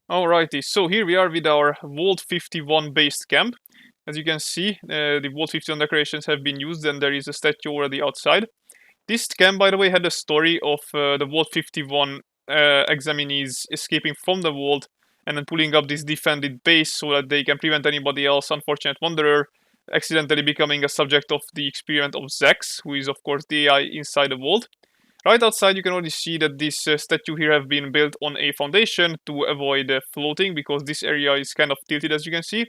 Alrighty, so here we are with our Vault-51 based camp. As you can see, the Vault-51 decorations have been used and there is a statue already outside. This camp, by the way, had a story of the Vault-51 examinees escaping from the vault and then pulling up this defended base so that they can prevent anybody else, unfortunate wanderer, accidentally becoming a subject of the experiment of Zex, who is of course the AI inside the vault. Right outside you can already see that this statue here have been built on a foundation to avoid floating because this area is kind of tilted as you can see.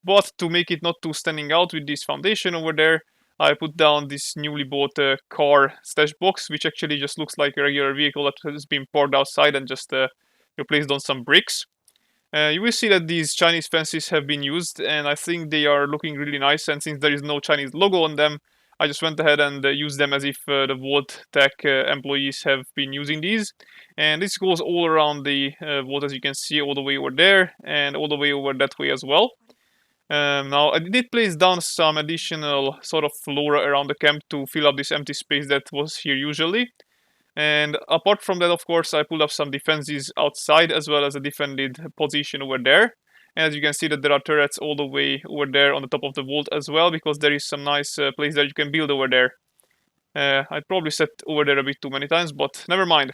But to make it not too standing out with this foundation over there, I put down this newly bought car stash box, which actually just looks like a regular vehicle that has been parked outside and just replaced on some bricks. You will see that these Chinese fences have been used, and I think they are looking really nice. And since there is no Chinese logo on them, I just went ahead and used them as if the Vault-Tec employees have been using these. And this goes all around the vault, as you can see, all the way over there and all the way over that way as well. Now, I did place down some additional sort of flora around the camp to fill up this empty space that was here usually. And apart from that, of course, I pulled up some defenses outside as well as a defended position over there. And as you can see that there are turrets all the way over there on the top of the vault as well, because there is some nice place that you can build over there. I probably said over there a bit too many times, but never mind.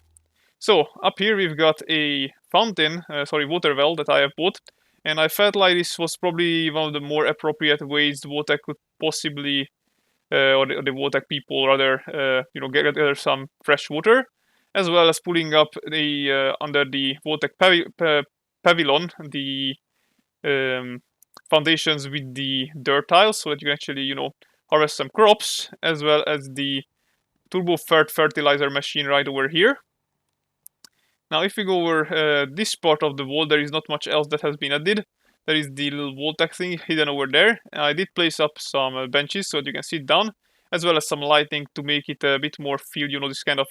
So, up here we've got a fountain, water well that I have bought. And I felt like this was probably one of the more appropriate ways the Vault-Tec could possibly or the Vault-Tec people rather, get some fresh water, as well as pulling up the under the Vault-Tec pavilion the foundations with the dirt tiles, so that you can actually harvest some crops, as well as the turbo fertilizer machine right over here. Now, if we go over this part of the wall, there is not much else that has been added. There is the little Vault-Tec thing hidden over there. I did place up some benches so that you can sit down, as well as some lighting to make it a bit more feel, this kind of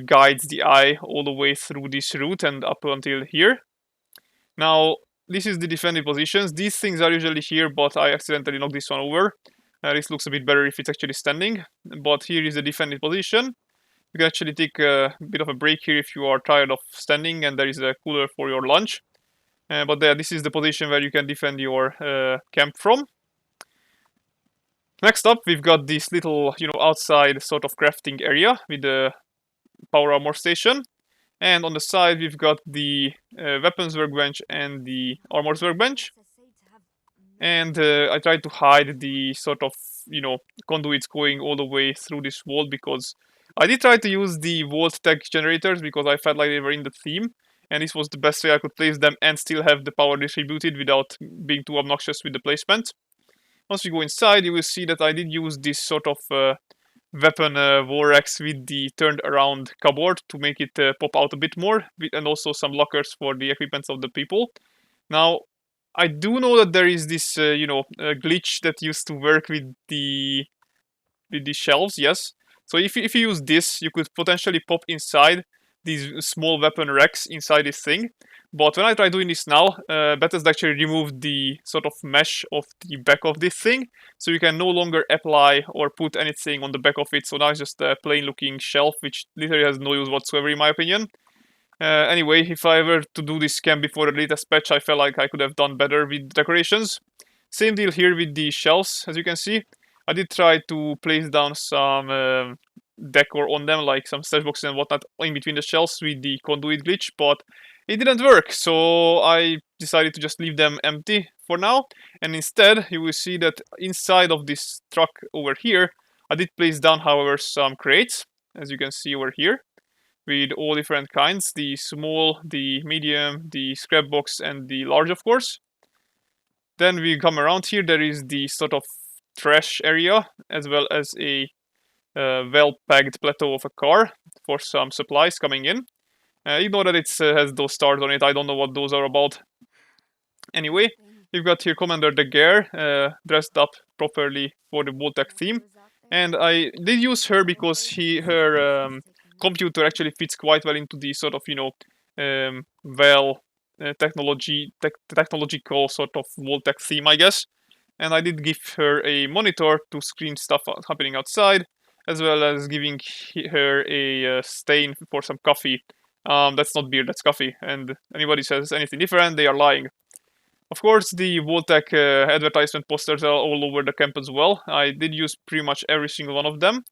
guides the eye all the way through this route and up until here. Now, this is the defending positions. These things are usually here, but I accidentally knocked this one over. This looks a bit better if it's actually standing. But here is the defending position. You can actually take a bit of a break here if you are tired of standing, and there is a cooler for your lunch. But this is the position where you can defend your camp from. Next up, we've got this little, outside sort of crafting area with the power armor station. And on the side, we've got the weapons workbench and the armors workbench. And I tried to hide the sort of, conduits going all the way through this wall, because I did try to use the Vault-Tec generators because I felt like they were in the theme. And this was the best way I could place them and still have the power distributed without being too obnoxious with the placement. Once we go inside, you will see that I did use this sort of weapon war axe with the turned around cupboard to make it pop out a bit more, and also some lockers for the equipments of the people. Now, I do know that there is this glitch that used to work with the shelves, yes. So if you use this, you could potentially pop inside these small weapon racks inside this thing. But when I try doing this now, Bethesda actually removed the sort of mesh of the back of this thing, so you can no longer apply or put anything on the back of it. So now it's just a plain looking shelf, which literally has no use whatsoever in my opinion. Anyway, if I were to do this camp before the latest patch, I felt like I could have done better with decorations. Same deal here with the shelves, as you can see. I did try to place down some decor on them, like some stash boxes and whatnot in between the shelves with the conduit glitch, but it didn't work, so I decided to just leave them empty for now. And instead, you will see that inside of this truck over here, I did place down, however, some crates, as you can see over here, with all different kinds, the small, the medium, the scrap box, and the large, of course. Then we come around here, there is the sort of trash area, as well as a well-packed plateau of a car for some supplies coming in. You know that it has those stars on it, I don't know what those are about. Anyway, we've got here Commander Daguerre, dressed up properly for the Vault-Tec theme. And I did use her because her computer actually fits quite well into the sort of, technological sort of Vault-Tec theme, I guess. And I did give her a monitor to screen stuff happening outside, as well as giving her a stain for some coffee That's not beer, that's coffee. And anybody says anything different, they are lying. Of course, the Vault-Tec advertisement posters are all over the camp as well. I did use pretty much every single one of them.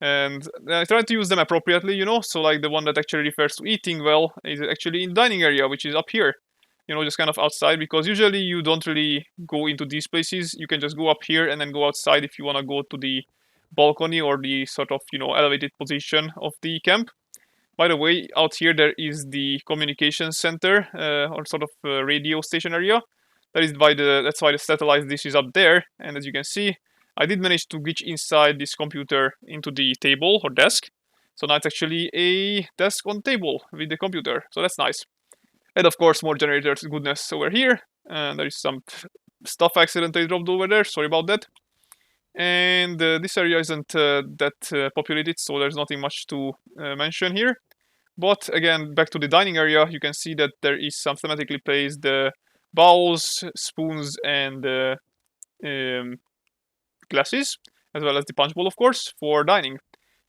And I tried to use them appropriately, so like the one that actually refers to eating well is actually in dining area, which is up here, just kind of outside, because usually you don't really go into these places. You can just go up here and then go outside if you want to go to the balcony or the sort of, elevated position of the camp. By the way, out here there is the communications center or sort of radio station area. That's why the satellite dish is up there. And as you can see, I did manage to glitch inside this computer into the table or desk. So now it's actually a desk on table with the computer. So that's nice. And of course, more generators goodness over here. There is some stuff I accidentally dropped over there. Sorry about that. And this area isn't that populated, so there's nothing much to mention here. But again, back to the dining area, you can see that there is some thematically placed bowls, spoons, and glasses, as well as the punch bowl, of course, for dining.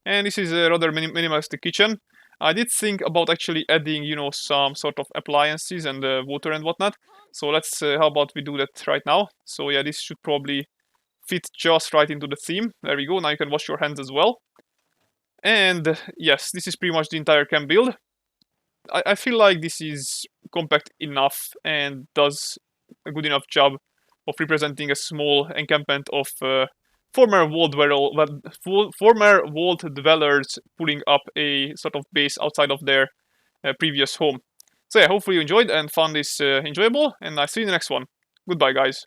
And this is a rather minimalistic kitchen. I did think about actually adding, some sort of appliances and water and whatnot. So let's, how about we do that right now? So yeah, this should probably fit just right into the theme. There we go. Now you can wash your hands as well. And yes, this is pretty much the entire camp build. I feel like this is compact enough and does a good enough job of representing a small encampment of former Vault dwellers putting up a sort of base outside of their previous home. So yeah, hopefully you enjoyed and found this enjoyable, and I'll see you in the next one. Goodbye, guys.